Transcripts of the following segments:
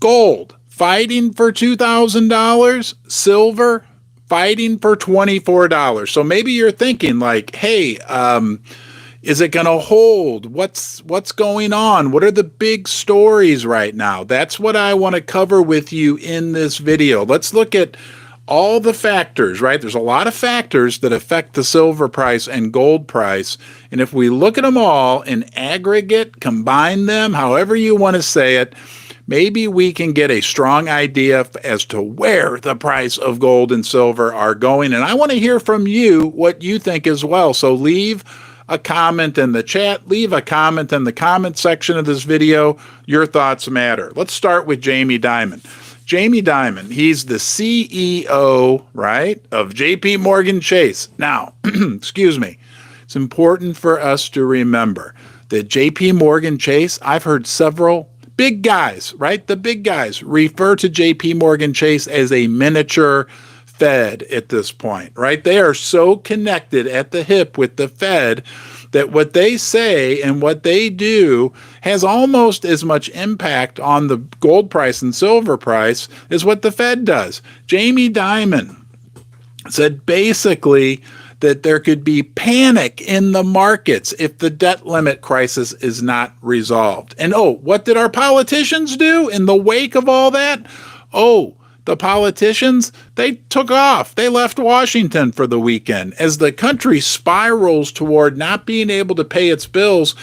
Gold fighting for $2,000, silver fighting for $24. So maybe you're thinking like, hey, is it going to hold? What's going on? What are the big stories right now? That's what I want to cover with you in this video. Let's look at all the factors, right? There's a lot of factors that affect the silver price and gold price. And if we look at them all in aggregate, combine them, however you want to say it, maybe we can get a strong idea as to where the price of gold and silver are going. And I want to hear from you what you think as well. So leave a comment in the chat, leave a comment in the comment section of this video. Your thoughts matter. Let's start with Jamie Dimon. Jamie Dimon, he's the CEO, right, of JP Morgan Chase. Now, excuse me, it's important for us to remember that JP Morgan Chase, I've heard several big guys, right, the big guys refer to JP Morgan Chase as a miniature Fed at this point, right? They are so connected at the hip with the Fed that what they say and what they do has almost as much impact on the gold price and silver price as what the Fed does. Jamie Dimon said basically that there could be panic in the markets if the debt limit crisis is not resolved. And what did our politicians do in the wake of all that? The politicians, they took off. They left Washington for the weekend. As the country spirals toward not being able to pay its bills,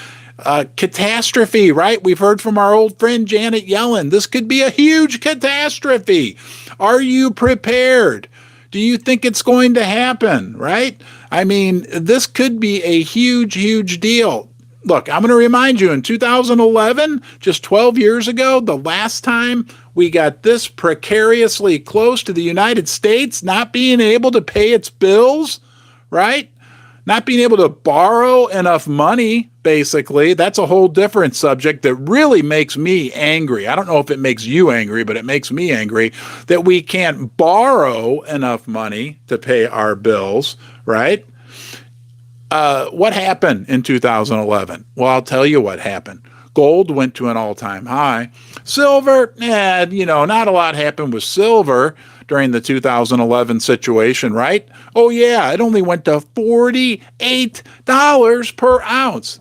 catastrophe, right? We've heard from our old friend Janet Yellen. This could be a huge catastrophe. Are you prepared? Do you think it's going to happen, right? I mean, this could be a huge, huge deal. Look, I'm going to remind you, in 2011, just 12 years ago, the last time we got this precariously close to the United States not being able to pay its bills, right? Not being able to borrow enough money, basically. That's a whole different subject that really makes me angry. I don't know if it makes you angry, but it makes me angry that we can't borrow enough money to pay our bills, right? What happened in 2011? Well, I'll tell you what happened. Gold went to an all-time high. Silver, not a lot happened with silver during the 2011 situation, right? Oh, yeah, it only went to $48 per ounce.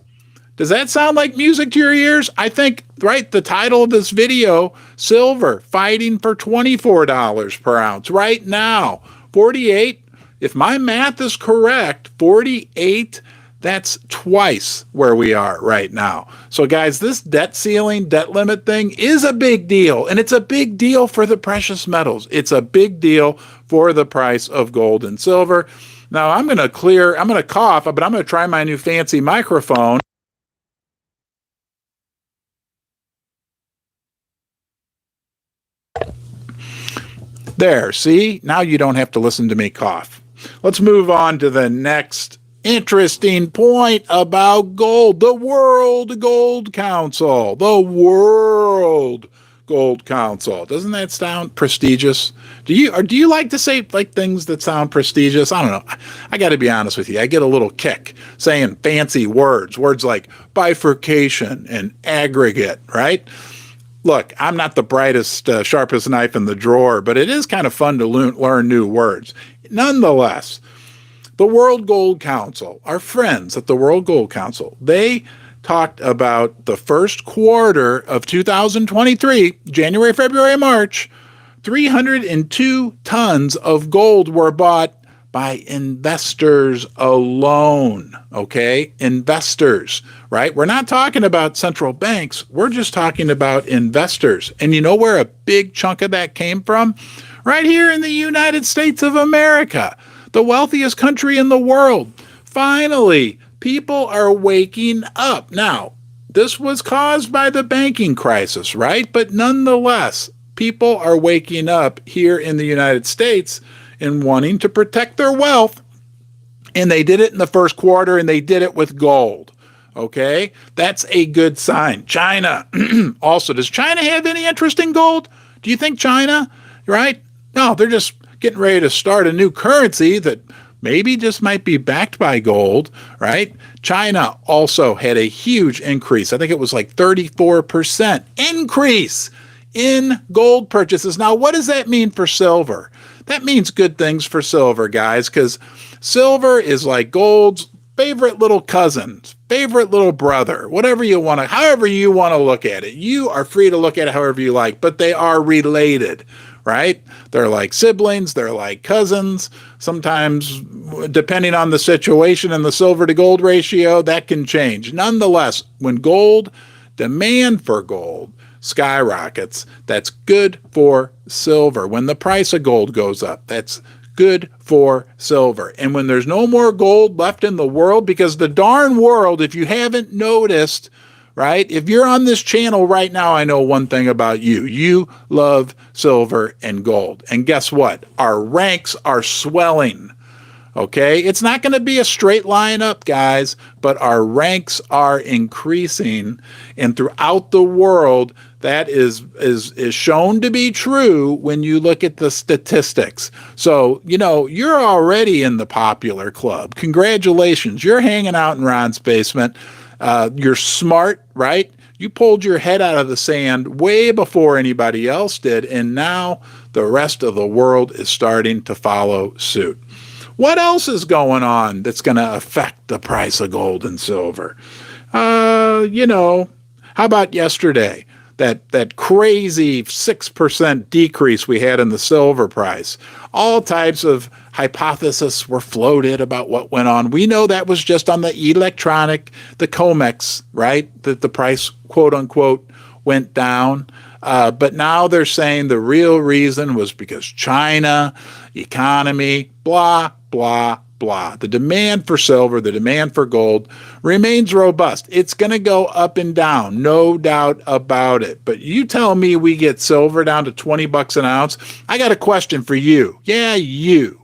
Does that sound like music to your ears? I think, right, the title of this video, Silver Fighting for $24 per ounce right now. 48, if my math is correct, 48, that's twice where we are right now. So guys, this debt ceiling, debt limit thing is a big deal, and it's a big deal for the precious metals. It's a big deal for the price of gold and silver. Now I'm going to cough, but I'm going to try my new fancy microphone. There, see? Now you don't have to listen to me cough. Let's move on to the next interesting point about gold. The World Gold Council. The World Gold Council. Doesn't that sound prestigious? Do you like to say like things that sound prestigious? I don't know. I got to be honest with you. I get a little kick saying fancy words like bifurcation and aggregate, right? Look, I'm not the brightest, sharpest knife in the drawer, but it is kind of fun to learn new words. Nonetheless, the World Gold Council, our friends at the World Gold Council, they talked about the first quarter of 2023, January, February, March, 302 tons of gold were bought by investors alone, okay? Investors, right? We're not talking about central banks. We're just talking about investors. And you know where a big chunk of that came from? Right here in the United States of America, the wealthiest country in the world. Finally, people are waking up. Now, this was caused by the banking crisis, right? But nonetheless, people are waking up here in the United States and wanting to protect their wealth. And they did it in the first quarter, and they did it with gold. Okay? That's a good sign. China, also, does China have any interest in gold? Do you think China, right? No, they're just getting ready to start a new currency that maybe just might be backed by gold, right? China also had a huge increase. I think it was like 34% increase in gold purchases. Now, what does that mean for silver? That means good things for silver, guys, because silver is like gold's favorite little cousin, favorite little brother, whatever you want to, however you want to look at it. You are free to look at it however you like, but they are related, right? They're like siblings, they're like cousins. Sometimes, depending on the situation and the silver to gold ratio, that can change. Nonetheless, when demand for gold skyrockets, that's good for silver. When the price of gold goes up, that's good for silver. And when there's no more gold left in the world, because the darn world, if you haven't noticed, right, if you're on this channel right now, I know one thing about you. You love silver and gold. And guess what? Our ranks are swelling. Okay, it's not going to be a straight line up, guys, but our ranks are increasing, and throughout the world, that is shown to be true when you look at the statistics. So, you're already in the popular club. Congratulations, you're hanging out in Ron's basement. You're smart, right? You pulled your head out of the sand way before anybody else did, and now the rest of the world is starting to follow suit. What else is going on that's going to affect the price of gold and silver? How about yesterday? That crazy 6% decrease we had in the silver price. All types of hypotheses were floated about what went on. We know that was just on the the COMEX, right? That the price, quote unquote, went down. But now they're saying the real reason was because China, economy, blah, blah, blah. The demand for silver, the demand for gold remains robust. It's going to go up and down, no doubt about it. But you tell me we get silver down to $20 an ounce. I got a question for you. Yeah, you.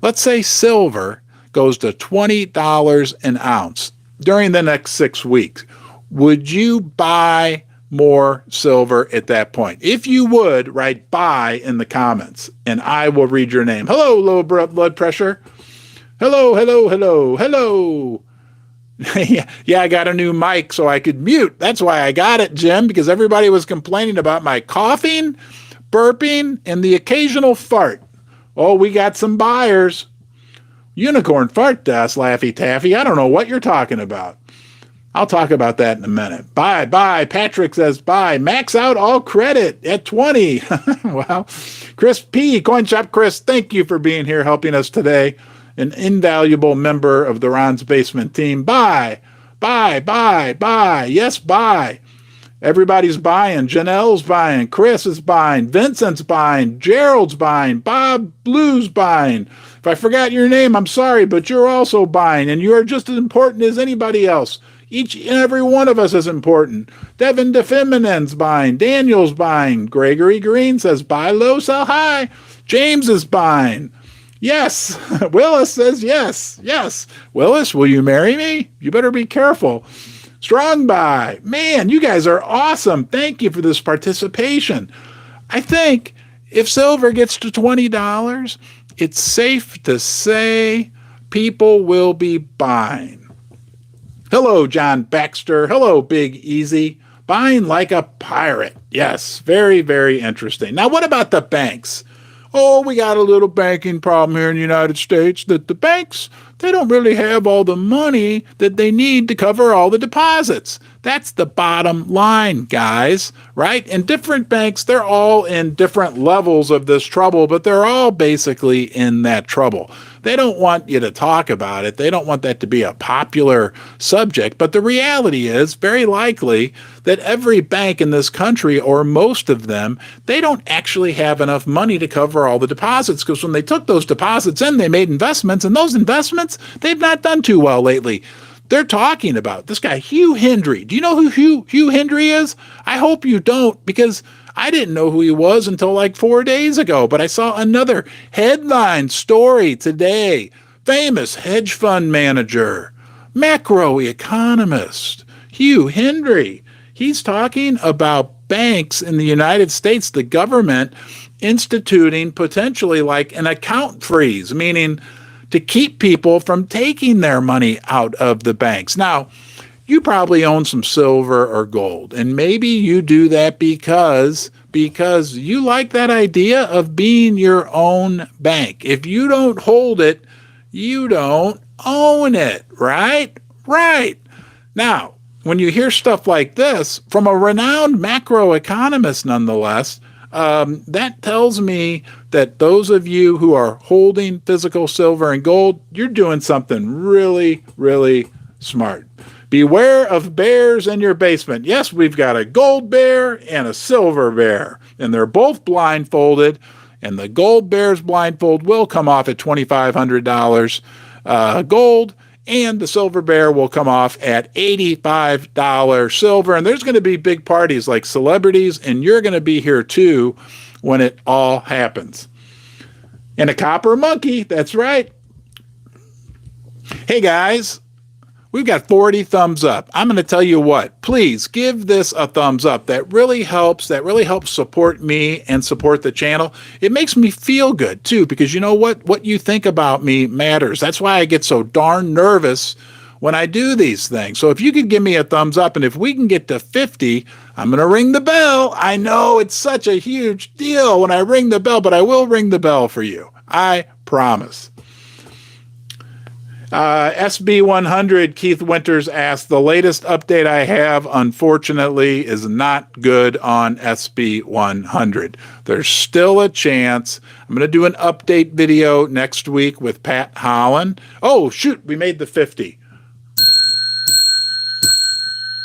Let's say silver goes to $20 an ounce during the next 6 weeks. Would you buy more silver at that point? If you would, write buy in the comments and I will read your name. Hello, low blood pressure. Hello. Yeah, I got a new mic so I could mute. That's why I got it, Jim, because everybody was complaining about my coughing, burping, and the occasional fart. Oh, we got some buyers. Unicorn fart dust, Laffy Taffy. I don't know what you're talking about. I'll talk about that in a minute. Buy. Patrick says buy. Max out all credit at 20. Wow. Chris P. Coin Shop Chris, thank you for being here helping us today. An invaluable member of the Ron's Basement team. Buy. Yes, buy. Everybody's buying. Janelle's buying. Chris is buying. Vincent's buying. Gerald's buying. Bob Blue's buying. If I forgot your name, I'm sorry, but you're also buying, and you're just as important as anybody else. Each and every one of us is important. Devin DeFeminin's buying. Daniel's buying. Gregory Green says buy low, sell high. James is buying. Yes. Willis says yes. Willis, will you marry me? You better be careful. Strong buy. Man, you guys are awesome. Thank you for this participation. I think if silver gets to $20, it's safe to say people will be buying. Hello, John Baxter. Hello, Big Easy. Buying like a pirate. Yes, very, very interesting. Now, what about the banks? Oh, we got a little banking problem here in the United States that the banks, they don't really have all the money that they need to cover all the deposits. That's the bottom line, guys, right? And different banks, they're all in different levels of this trouble, but they're all basically in that trouble. They don't want you to talk about it. They don't want that to be a popular subject. But the reality is very likely that every bank in this country, or most of them, they don't actually have enough money to cover all the deposits, because when they took those deposits in, they made investments, and those investments, they've not done too well lately. They're talking about this guy, Hugh Hendry. Do you know who Hugh Hendry is? I hope you don't, because I didn't know who he was until like 4 days ago, but I saw another headline story today. Famous hedge fund manager, macroeconomist, Hugh Hendry. He's talking about banks in the United States, the government instituting potentially like an account freeze, meaning to keep people from taking their money out of the banks. Now, you probably own some silver or gold. And maybe you do that because you like that idea of being your own bank. If you don't hold it, you don't own it, right? Right. Now, when you hear stuff like this from a renowned macroeconomist, nonetheless, that tells me that those of you who are holding physical silver and gold, you're doing something really, really smart. Beware of bears in your basement. Yes, we've got a gold bear and a silver bear, and they're both blindfolded, and the gold bear's blindfold will come off at $2,500 gold, and the silver bear will come off at $85 silver. And there's going to be big parties like celebrities, and you're going to be here too when it all happens. And a copper monkey, that's right. Hey guys, we've got 40 thumbs up. I'm going to tell you what, please give this a thumbs up. That really helps support me and support the channel. It makes me feel good too, because you know what you think about me matters. That's why I get so darn nervous when I do these things. So if you could give me a thumbs up, and if we can get to 50, I'm going to ring the bell. I know it's such a huge deal when I ring the bell, but I will ring the bell for you. I promise. SB 100, Keith Winters asked, the latest update I have, unfortunately, is not good on SB 100. There's still a chance. I'm going to do an update video next week with Pat Holland. Oh, shoot, we made the 50.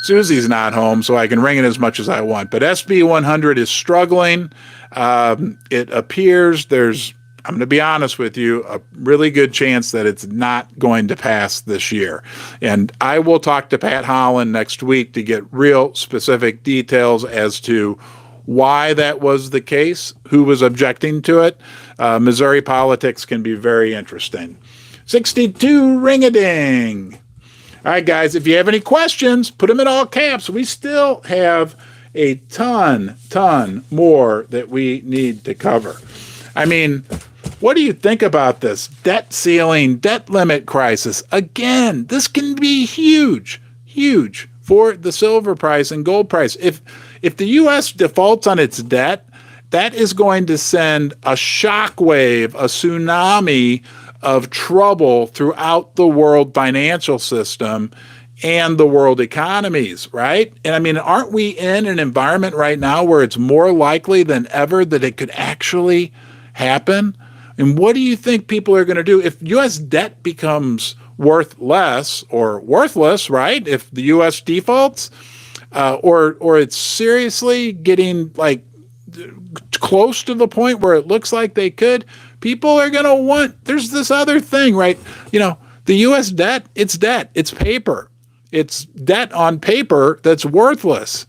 Susie's not home, so I can ring it as much as I want. But SB 100 is struggling. It appears I'm going to be honest with you, a really good chance that it's not going to pass this year. And I will talk to Pat Holland next week to get real specific details as to why that was the case, who was objecting to it. Missouri politics can be very interesting. 62 ring-a-ding. All right, guys, if you have any questions, put them in all caps. We still have a ton more that we need to cover. I mean, what do you think about this debt ceiling, debt limit crisis? Again, this can be huge for the silver price and gold price. If the U.S. defaults on its debt, that is going to send a shockwave, a tsunami of trouble throughout the world financial system and the world economies, right? And I mean, aren't we in an environment right now where it's more likely than ever that it could actually happen? And what do you think people are going to do if U.S. debt becomes worth less or worthless, right? If the U.S. defaults, or it's seriously getting like close to the point where it looks like they could, people are going to want, there's this other thing, right? You know, the U.S. debt, it's paper. It's debt on paper that's worthless.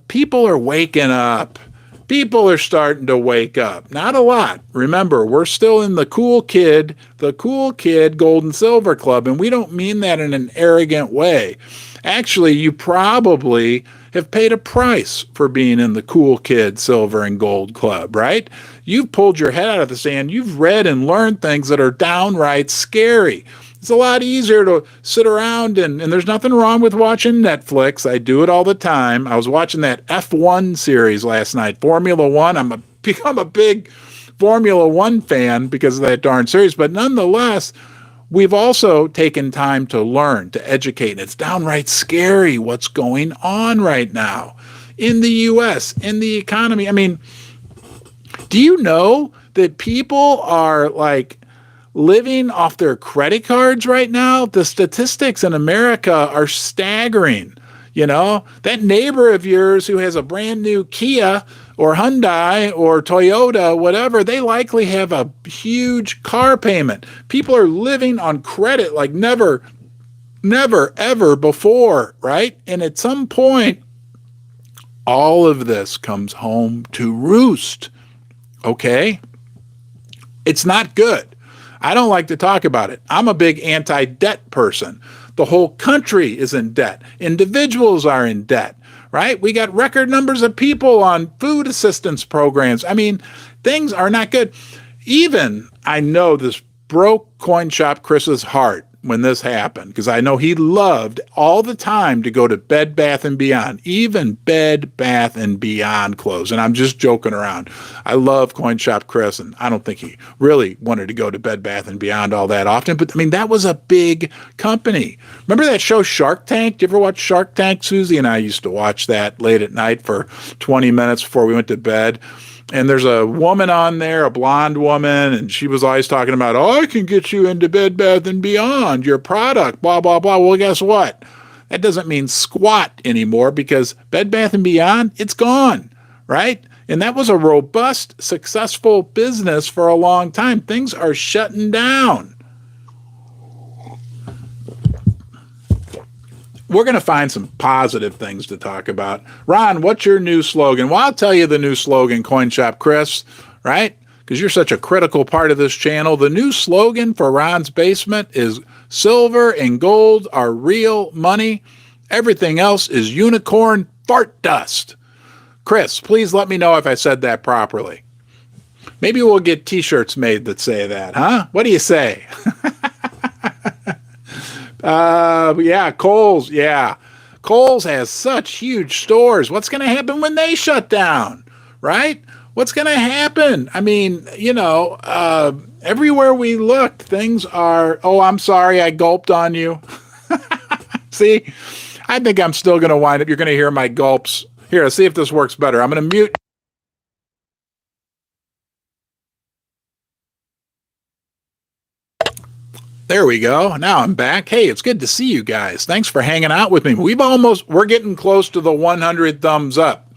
People are waking up. People are starting to wake up. Not a lot. Remember, we're still in the cool kid gold and silver club, and we don't mean that in an arrogant way. Actually, you probably have paid a price for being in the cool kid silver and gold club, right? You've pulled your head out of the sand. You've read and learned things that are downright scary. It's a lot easier to sit around and there's nothing wrong with watching Netflix. I do it all the time. I was watching that F1 series last night, Formula One. I'm become a big Formula One fan because of that darn series. But nonetheless, we've also taken time to learn, to educate. And it's downright scary what's going on right now in the U.S., in the economy. I mean, do you know that people are like living off their credit cards right now? The statistics in America are staggering. You know, that neighbor of yours who has a brand new Kia or Hyundai or Toyota, whatever, they likely have a huge car payment. People are living on credit like never, ever before, right? And at some point, all of this comes home to roost, okay? It's not good. I don't like to talk about it. I'm a big anti-debt person. The whole country is in debt. Individuals are in debt, right? We got record numbers of people on food assistance programs. I mean, things are not good. Even, I know this broke coin shop Chris's heart, when this happened, because I know he loved all the time to go to Bed Bath & Beyond, even Bed Bath & Beyond clothes. And I'm just joking around. I love Coin Shop Chris, and I don't think he really wanted to go to Bed Bath & Beyond all that often. But, I mean, that was a big company. Remember that show Shark Tank? Did you ever watch Shark Tank? Susie and I used to watch that late at night for 20 minutes before we went to bed. And there's a woman on there, a blonde woman, and she was always talking about, oh, I can get you into Bed Bath & Beyond, your product, blah, blah, blah. Well, guess what? That doesn't mean squat anymore, because Bed Bath & Beyond, it's gone, right? And that was a robust, successful business for a long time. Things are shutting down. We're going to find some positive things to talk about. Ron, what's your new slogan? Well, I'll tell you the new slogan, Coin Shop Chris, right? Because you're such a critical part of this channel. The new slogan for Ron's Basement is silver and gold are real money. Everything else is unicorn fart dust. Chris, please let me know if I said that properly. Maybe we'll get t-shirts made that say that, huh? What do you say? Yeah, Kohl's. Yeah. Kohl's has such huge stores. What's going to happen when they shut down, right? What's going to happen? I mean, everywhere we look, things are, oh, I'm sorry, I gulped on you. See, I think I'm still going to wind up. You're going to hear my gulps. Here, let's see if this works better. I'm going to mute. There we go. Now I'm back. Hey, it's good to see you guys. Thanks for hanging out with me. We're getting close to the 100 thumbs up.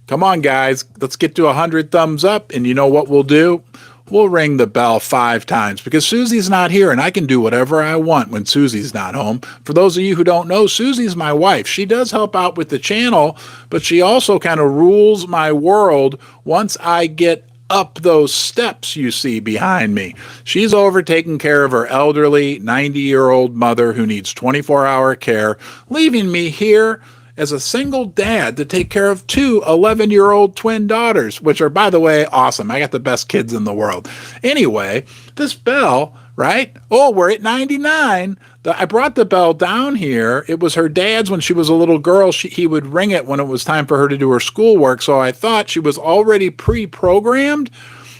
Come on, guys. Let's get to 100 thumbs up. And you know what we'll do? We'll ring the bell 5 times, because Susie's not here and I can do whatever I want when Susie's not home. For those of you who don't know, Susie's my wife. She does help out with the channel, but she also kind of rules my world once I get up those steps you see behind me. She's over taking care of her elderly 90-year-old mother who needs 24-hour care, leaving me here as a single dad to take care of 2 11-year-old twin daughters, which are, by the way, awesome. I got the best kids in the world. Anyway, this bell, right? Oh, we're at 99. I brought the bell down here. It was her dad's when she was a little girl. He would ring it when it was time for her to do her schoolwork. So I thought she was already pre-programmed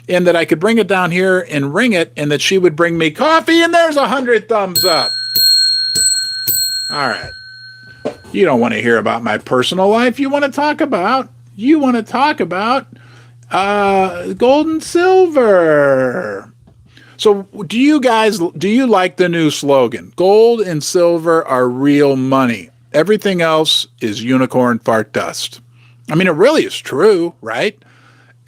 and that I could bring it down here and ring it and that she would bring me coffee. And there's 100 thumbs up. All right. You don't want to hear about my personal life. You want to talk about gold and silver. So do you like the new slogan? Gold and silver are real money. Everything else is unicorn fart dust. I mean, it really is true, right?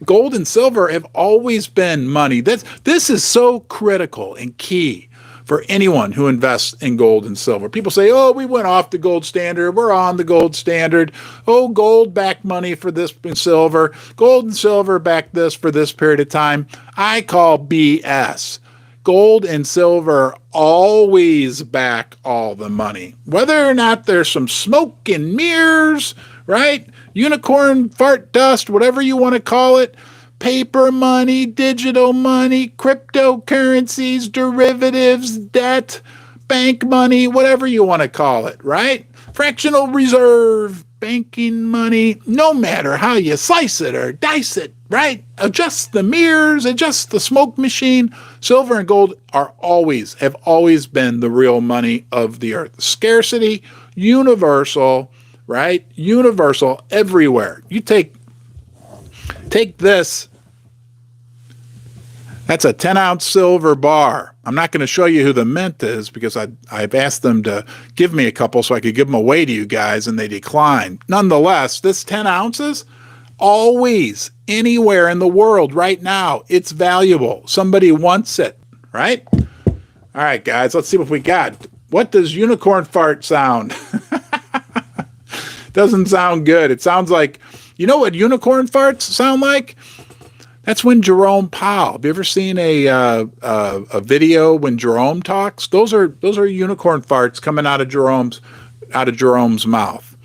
Gold and silver have always been money. This is so critical and key for anyone who invests in gold and silver. People say, oh, we went off the gold standard. We're on the gold standard. Oh, gold backed money for this and silver. Gold and silver backed this for this period of time. I call BS. Gold and silver always back all the money. Whether or not there's some smoke and mirrors, right? Unicorn, fart dust, whatever you want to call it. Paper money, digital money, cryptocurrencies, derivatives, debt, bank money, whatever you want to call it, right? Fractional reserve, banking money, no matter how you slice it or dice it, right? Adjust the mirrors, adjust the smoke machine. Silver and gold have always been the real money of the earth. Scarcity, universal, right? Universal everywhere. You take this. That's a 10-ounce silver bar. I'm not going to show you who the mint is because I've asked them to give me a couple so I could give them away to you guys, and they declined. Nonetheless, this 10 ounces, always, anywhere in the world right now, it's valuable. Somebody wants it, right? All right, guys, let's see what we got. What does unicorn fart sound? Doesn't sound good. It sounds like, you know what unicorn farts sound like? That's when Jerome Powell. Have you ever seen a video when Jerome talks? Those are unicorn farts coming out of Jerome's mouth.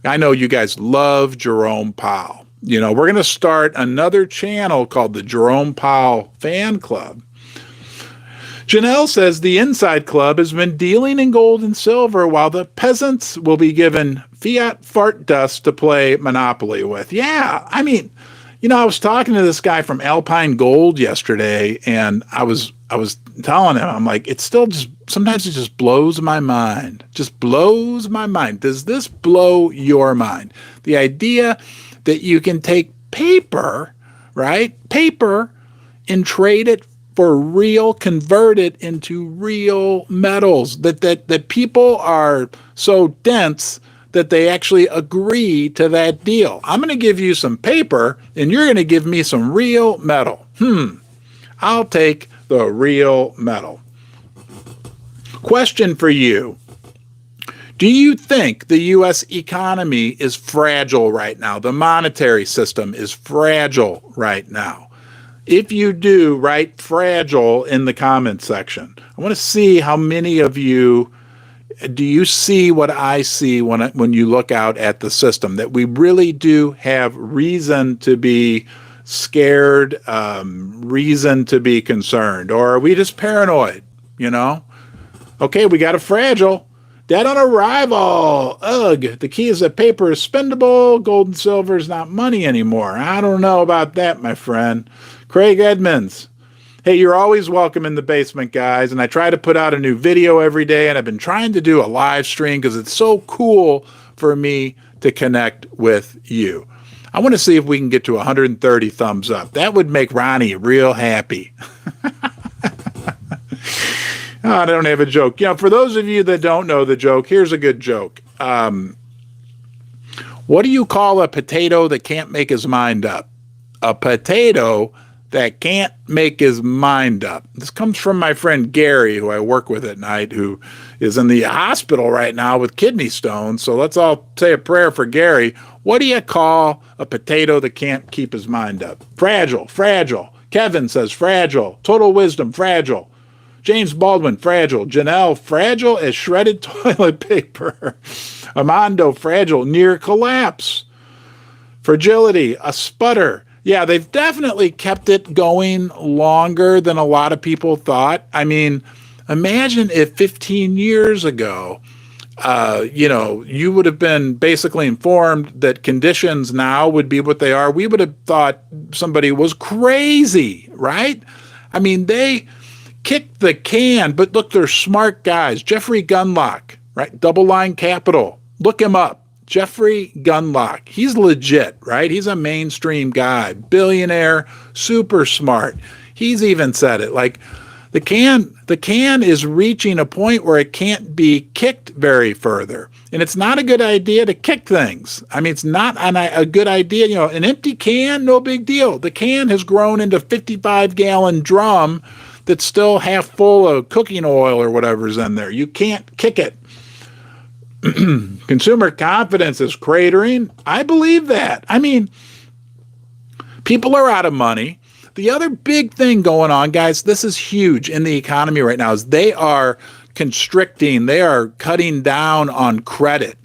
I know you guys love Jerome Powell. You know, we're going to start another channel called the Jerome Powell Fan Club. Janelle says the Inside Club has been dealing in gold and silver while the peasants will be given fiat fart dust to play Monopoly with. Yeah, I mean, I was talking to this guy from Alpine Gold yesterday, and I was telling him, I'm like, it's still just, sometimes it just blows my mind. Just blows my mind. Does this blow your mind? The idea that you can take paper, right? Paper, and trade it for real, convert it into real metals, that people are so dense that they actually agree to that deal. I'm going to give you some paper and you're going to give me some real metal. I'll take the real metal. Question for you. Do you think the U.S. economy is fragile right now? The monetary system is fragile right now? If you do, write fragile in the comment section. I want to see how many of you, do you see what I see when you look out at the system, that we really do have reason to be scared, reason to be concerned, or are we just paranoid, Okay, we got a fragile. Dead on arrival. Ugh, the key is that paper is spendable. Gold and silver is not money anymore. I don't know about that, my friend. Craig Edmonds. Hey, you're always welcome in the basement, guys. And I try to put out a new video every day. And I've been trying to do a live stream because it's so cool for me to connect with you. I want to see if we can get to 130 thumbs up. That would make Ronnie real happy. Oh, I don't have a joke. For those of you that don't know the joke, here's a good joke. What do you call a potato that can't make his mind up? A potato that can't make his mind up. This comes from my friend Gary, who I work with at night, who is in the hospital right now with kidney stones. So let's all say a prayer for Gary. What do you call a potato that can't keep his mind up? Fragile, fragile. Kevin says fragile. Total Wisdom, fragile. James Baldwin, fragile. Janelle, fragile as shredded toilet paper. Armando, fragile, near collapse. Fragility, a sputter. Yeah, they've definitely kept it going longer than a lot of people thought. I mean, imagine if 15 years ago, you would have been basically informed that conditions now would be what they are. We would have thought somebody was crazy, right? I mean, they kicked the can, but look, they're smart guys. Jeffrey Gunlock, right? Double Line Capital. Look him up. Jeffrey Gunlock. He's legit, right? He's a mainstream guy, billionaire, super smart. He's even said it, like the can is reaching a point where it can't be kicked very further. And it's not a good idea to kick things. I mean, it's not a good idea. An empty can, no big deal. The can has grown into a 55-gallon drum that's still half full of cooking oil or whatever's in there. You can't kick it. Consumer confidence is cratering. I believe that. I mean, people are out of money. The other big thing going on, guys, this is huge in the economy right now, is they are constricting, they are cutting down on credit.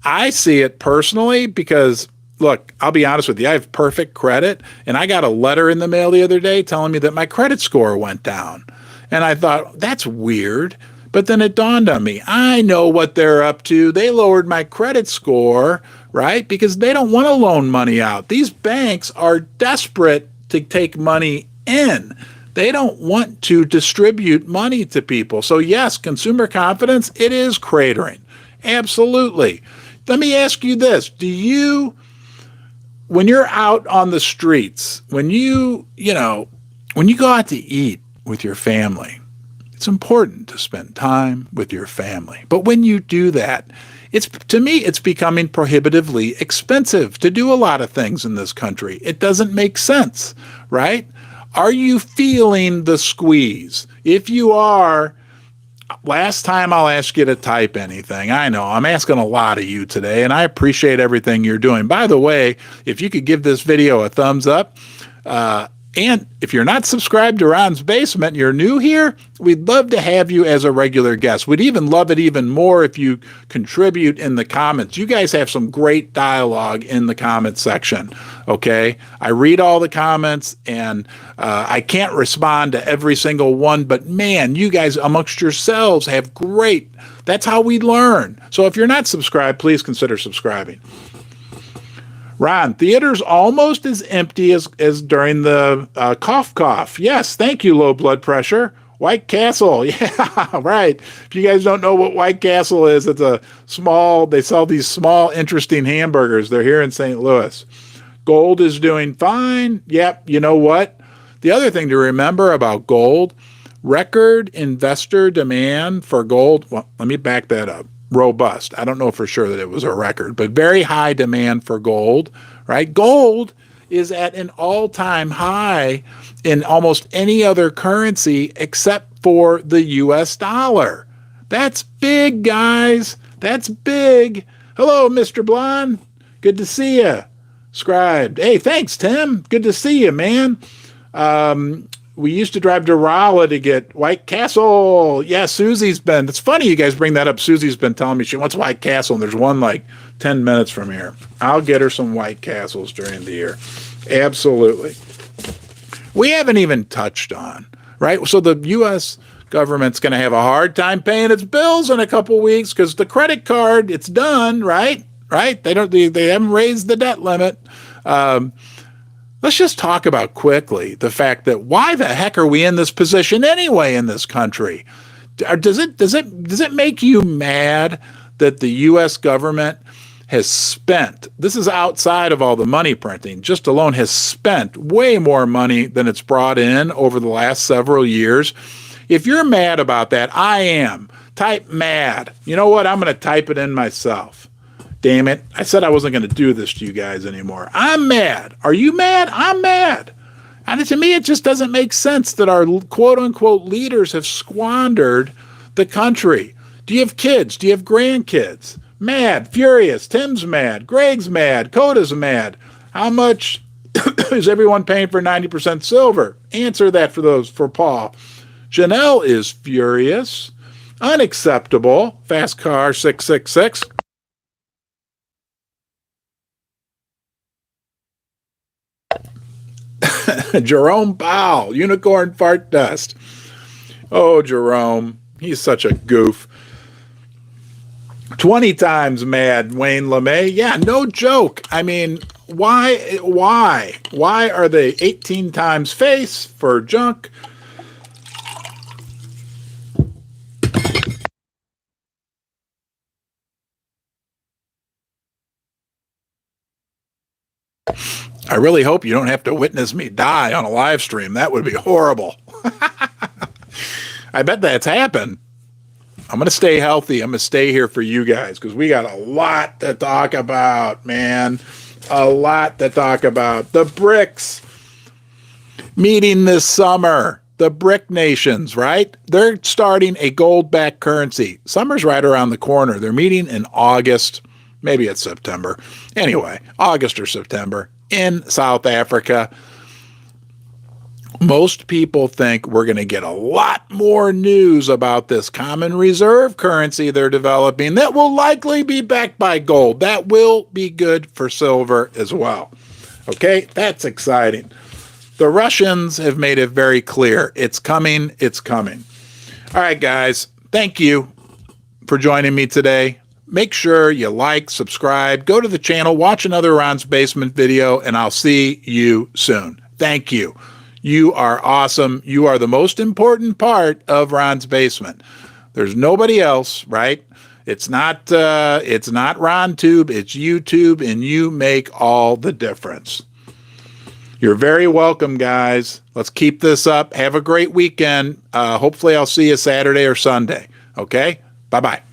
I see it personally because, look, I'll be honest with you, I have perfect credit, and I got a letter in the mail the other day telling me that my credit score went down. And I thought, that's weird. But then it dawned on me, I know what they're up to. They lowered my credit score, right? Because they don't want to loan money out. These banks are desperate to take money in. They don't want to distribute money to people. So yes, consumer confidence, it is cratering. Absolutely. Let me ask you this. When you're out on the streets, when you go out to eat with your family, it's important to spend time with your family. But when you do that, to me, it's becoming prohibitively expensive to do a lot of things in this country. It doesn't make sense, right? Are you feeling the squeeze? If you are, last time I'll ask you to type anything. I know I'm asking a lot of you today, and I appreciate everything you're doing. By the way, if you could give this video a thumbs up, And if you're not subscribed to Ron's Basement, you're new here, we'd love to have you as a regular guest. We'd even love it even more if you contribute in the comments. You guys have some great dialogue in the comments section, okay? I read all the comments, and I can't respond to every single one, but man, you guys amongst yourselves have great, that's how we learn. So if you're not subscribed, please consider subscribing. Ron, theater's almost as empty as during the cough. Yes, thank you, low blood pressure. White Castle, yeah, right. If you guys don't know what White Castle is, it's a small, they sell these small, interesting hamburgers. They're here in St. Louis. Gold is doing fine. Yep, you know what? The other thing to remember about gold, record investor demand for gold, well, let me back that up. Robust. I don't know for sure that it was a record, but very high demand for gold, right? Gold is at an all-time high in almost any other currency except for the US dollar. That's big, guys. That's big. Hello, Mr. Blonde. Good to see you. Scribed. Hey, thanks, Tim. Good to see you, man. We used to drive to Rolla to get White Castle. Yeah, Susie's been, it's funny you guys bring that up. Susie's been telling me she wants White Castle, and there's one like 10 minutes from here. I'll get her some White Castles during the year. Absolutely. We haven't even touched on, right? So the U.S. government's going to have a hard time paying its bills in a couple weeks because the credit card, it's done, right? Right? They haven't raised the debt limit. Let's just talk about quickly the fact that why the heck are we in this position anyway in this country? Does it make you mad that the U.S. government has spent, this is outside of all the money printing, just alone has spent way more money than it's brought in over the last several years? If you're mad about that, I am. Type mad. You know what? I'm going to type it in myself. Damn it. I said I wasn't going to do this to you guys anymore. I'm mad. Are you mad? I'm mad. And to me, it just doesn't make sense that our quote-unquote leaders have squandered the country. Do you have kids? Do you have grandkids? Mad, furious. Tim's mad. Greg's mad. Coda's mad. How much is everyone paying for 90% silver? Answer that for Paul. Janelle is furious. Unacceptable. Fast car 666. Jerome Powell, unicorn fart dust. Oh, Jerome, he's such a goof. 20 times mad, Wayne LeMay. Yeah, no joke. I mean, why are they 18 times face for junk? I really hope you don't have to witness me die on a live stream. That would be horrible. I bet that's happened. I'm going to stay healthy. I'm going to stay here for you guys because we got a lot to talk about, man. A lot to talk about. The Brics meeting this summer. The BRIC nations, right? They're starting a gold-backed currency. Summer's right around the corner. They're meeting in August. Maybe it's September. Anyway, August or September. In South Africa. Most people think we're going to get a lot more news about this common reserve currency they're developing that will likely be backed by gold. That will be good for silver as well. Okay, that's exciting. The Russians have made it very clear. It's coming. It's coming. All right, guys. Thank you for joining me today. Make sure you like, subscribe, go to the channel, watch another Ron's Basement video, and I'll see you soon. Thank you. You are awesome. You are the most important part of Ron's Basement. There's nobody else, right? It's not RonTube, it's YouTube, and you make all the difference. You're very welcome, guys. Let's keep this up. Have a great weekend. Hopefully I'll see you Saturday or Sunday. Okay? Bye-bye.